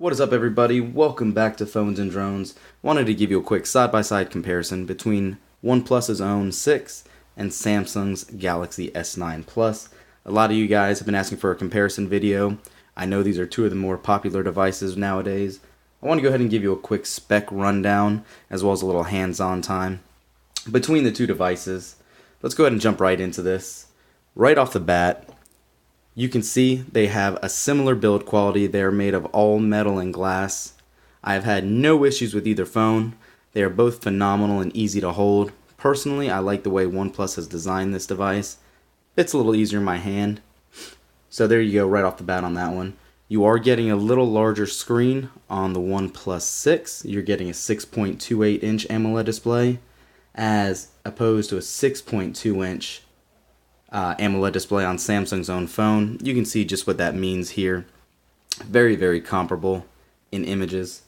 What is up, everybody? Welcome back to Phones and Drones. Wanted to give you a quick side-by-side comparison between OnePlus's own 6 and Samsung's Galaxy S9 Plus. A lot of you guys have been asking for a comparison video. I know these are two of the more popular devices nowadays. I want to go ahead and give you a quick spec rundown as well as a little hands-on time between the two devices. Let's go ahead and jump right into this. Right off the bat, you can see they have a similar build quality. They're made of all metal and glass. I've had no issues with either phone. They are both phenomenal and easy to hold. Personally, I like the way OnePlus has designed this device. It's a little easier in my hand. So there you go, right off the bat on that one. You are getting a little larger screen on the OnePlus 6. You're getting a 6.28 inch AMOLED display as opposed to a 6.2 inch AMOLED display on Samsung's own phone. You can see just what that means here. Very, very comparable in images.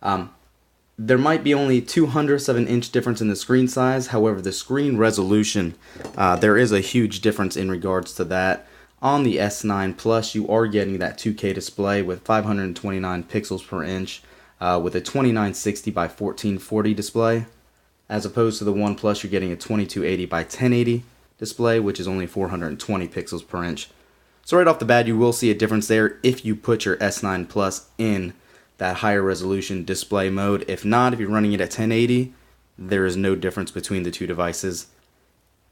There might be only 2/100ths of an inch difference in the screen size. However, the screen resolution, there is a huge difference in regards to that. On the S9 Plus, you are getting that 2K display with 529 pixels per inch with a 2960 by 1440 display. As opposed to the OnePlus, you're getting a 2280 by 1080 display, which is only 420 pixels per inch. So right off the bat, you will see a difference there if you put your S9 Plus in that higher resolution display mode. If not, if you're running it at 1080, there is no difference between the two devices.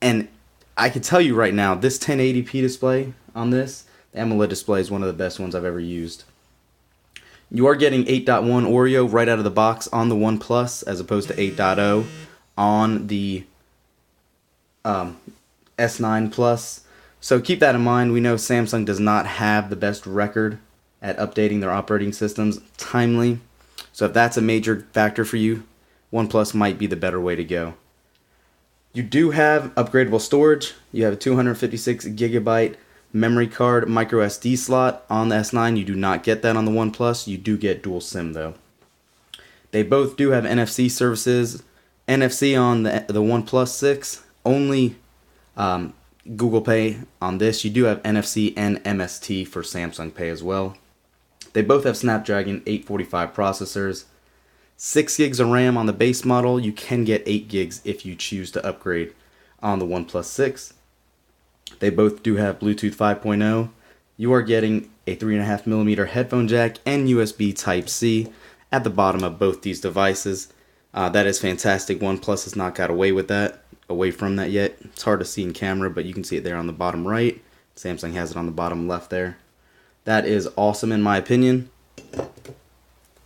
And I can tell you right now, this 1080p display on this, the AMOLED display, is one of the best ones I've ever used. You are getting 8.1 Oreo right out of the box on the OnePlus as opposed to 8.0 on the S9 Plus. So keep that in mind. We know Samsung does not have the best record at updating their operating systems timely. So if that's a major factor for you, OnePlus might be the better way to go. You do have upgradable storage. You have a 256 gigabyte memory card micro SD slot on the S9. You do not get that on the OnePlus. You do get dual SIM though. They both do have NFC services. NFC on the OnePlus 6, only Google Pay on this. You do have NFC and MST for Samsung Pay as well. They both have Snapdragon 845 processors. 6 gigs of RAM on the base model. You can get 8 gigs if you choose to upgrade on the OnePlus 6. They both do have Bluetooth 5.0. You are getting a 3.5mm headphone jack and USB Type-C at the bottom of both these devices. That is fantastic. OnePlus has not got away from that yet. It's hard to see in camera, but you can see it there on the bottom right. Samsung has it on the bottom left there. That is awesome in my opinion.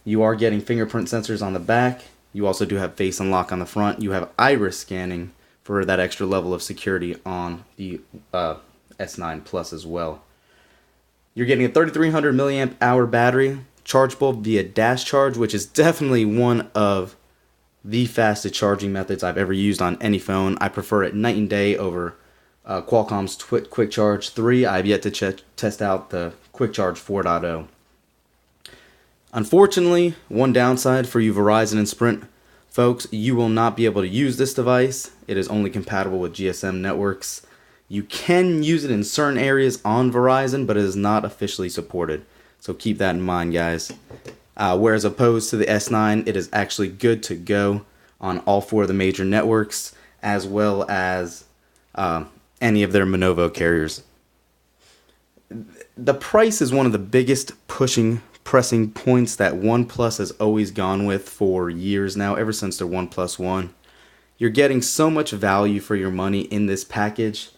You are getting fingerprint sensors on the back. You also do have face unlock on the front. You have iris scanning for that extra level of security on the S9 Plus as well. You're getting a 3300 milliamp hour battery, chargeable via dash charge, which is definitely one of the fastest charging methods I've ever used on any phone. I prefer it night and day over Qualcomm's Quick Charge 3. I've yet to test out the Quick Charge 4.0. Unfortunately, one downside for you Verizon and Sprint folks, you will not be able to use this device. It is only compatible with GSM networks. You can use it in certain areas on Verizon, but it is not officially supported. So keep that in mind, guys. Whereas opposed to the S9, it is actually good to go on all 4 of the major networks, as well as any of their Monovo carriers. The price is one of the biggest pressing points that OnePlus has always gone with for years now, ever since their OnePlus One. You're getting so much value for your money in this package.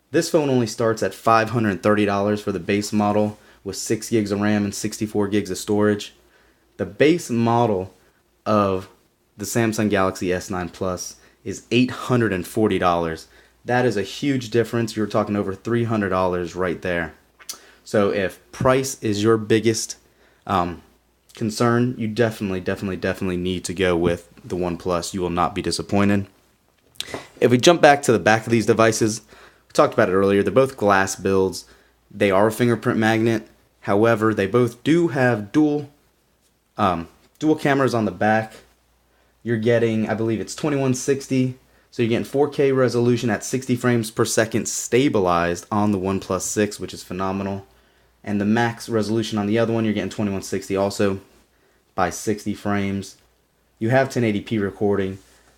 This phone only starts at $530 for the base model with 6 gigs of RAM and 64 gigs of storage. The base model of the Samsung Galaxy S9 Plus is $840. That is a huge difference. You're talking over $300 right there. So if price is your biggest concern, you definitely need to go with the OnePlus. You will not be disappointed. If we jump back to the back of these devices, we talked about it earlier. They're both glass builds. They are a fingerprint magnet. However, they both do have dual cameras on the back. You're getting, I believe it's 2160, so you're getting 4K resolution at 60 frames per second stabilized on the OnePlus 6, which is phenomenal. And the max resolution on the other one, you're getting 2160 also. by 60 frames. You have 1080p recording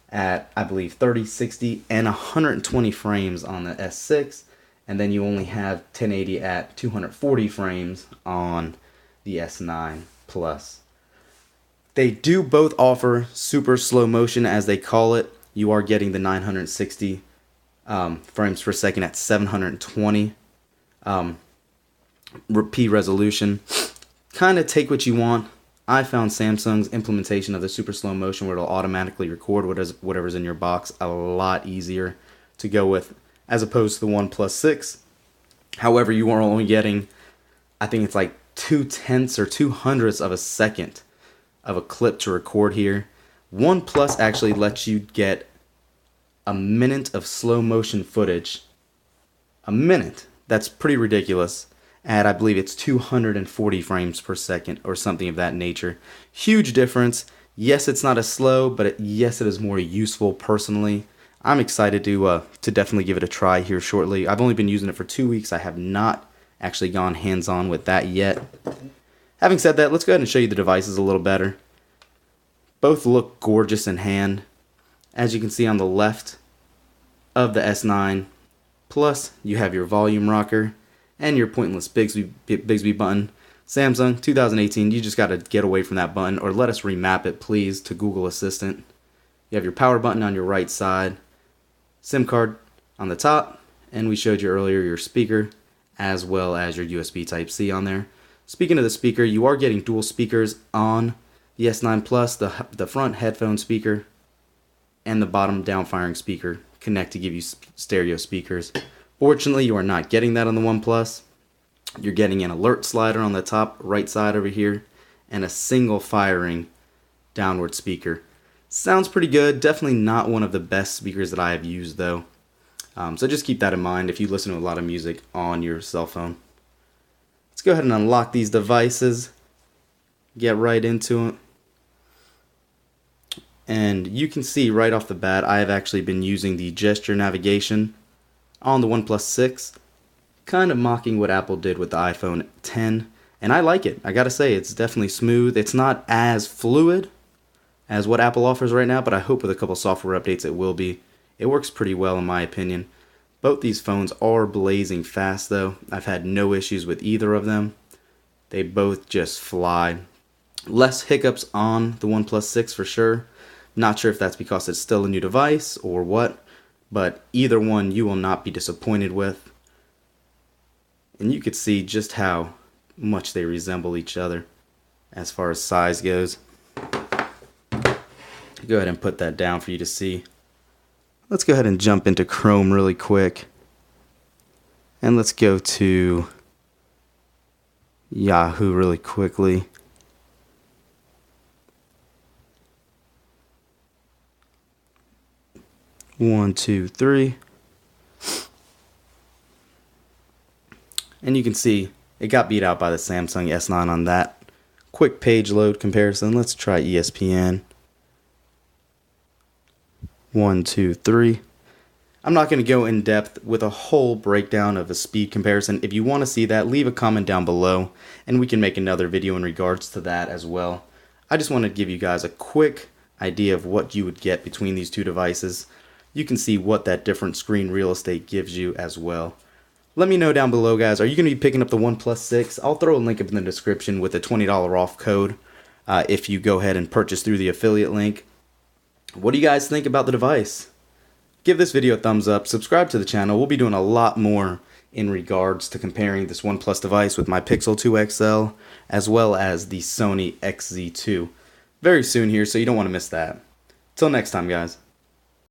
at, I believe, 30, 60, and 120 frames on the S6, and then you only have 1080 at 240 frames on the S9 Plus. They do both offer super slow motion, as they call it. You are getting the 960 frames per second at 720 p resolution. Kind of take what you want. I found Samsung's implementation of the super slow motion, where it'll automatically record whatever's in your box, a lot easier to go with as opposed to the OnePlus 6. However, you are only getting, I think it's like 0.2 or 0.02 of a second of a clip to record here. OnePlus actually lets you get a minute of slow motion footage. A minute. That's pretty ridiculous. At, I believe it's 240 frames per second or something of that nature. Huge difference. Yes, it's not as slow, but yes, it is more useful personally. I'm excited to definitely give it a try here shortly. I've only been using it for 2 weeks. I have not actually gone hands-on with that yet. Having said that, let's go ahead and show you the devices a little better. Both look gorgeous in hand. As you can see on the left of the S9 Plus, you have your volume rocker and your pointless Bixby button. Samsung 2018, you just got to get away from that button, or let us remap it please to Google Assistant. You have your power button on your right side, SIM card on the top, and we showed you earlier your speaker as well as your USB Type-C on there. Speaking of the speaker, you are getting dual speakers on the S9 Plus, the front headphone speaker and the bottom down firing speaker connect to give you stereo speakers. Fortunately, you are not getting that on the OnePlus. You're getting an alert slider on the top right side over here and a single firing downward speaker. Sounds pretty good. Definitely not one of the best speakers that I have used though. So just keep that in mind if you listen to a lot of music on your cell phone. Let's go ahead and unlock these devices. Get right into it. And you can see right off the bat, I have actually been using the gesture navigation on the OnePlus 6, kind of mocking what Apple did with the iPhone 10, and I like it. I gotta say, it's definitely smooth. It's not as fluid as what Apple offers right now, but I hope with a couple software updates it will be. It works pretty well in my opinion. Both these phones are blazing fast though. I've had no issues with either of them. They both just fly. Less hiccups on the OnePlus 6 for sure. Not sure if that's because it's still a new device or what, but either one you will not be disappointed with. And you could see just how much they resemble each other as far as size goes. Go ahead and put that down for you to see. Let's go ahead and jump into Chrome really quick. And let's go to Yahoo really quickly. One, two, three. And you can see it got beat out by the Samsung S9 on that quick page load comparison. Let's try ESPN. 1, 2, 3. I'm not going to go in depth with a whole breakdown of a speed comparison. If you want to see that, leave a comment down below and we can make another video in regards to that as well. I just want to give you guys a quick idea of what you would get between these two devices. You can see what that different screen real estate gives you as well. Let me know down below, guys. Are you going to be picking up the OnePlus 6? I'll throw a link up in the description with a $20 off code if you go ahead and purchase through the affiliate link. What do you guys think about the device? Give this video a thumbs up. Subscribe to the channel. We'll be doing a lot more in regards to comparing this OnePlus device with my Pixel 2 XL as well as the Sony XZ2 very soon here, so you don't want to miss that. Till next time, guys.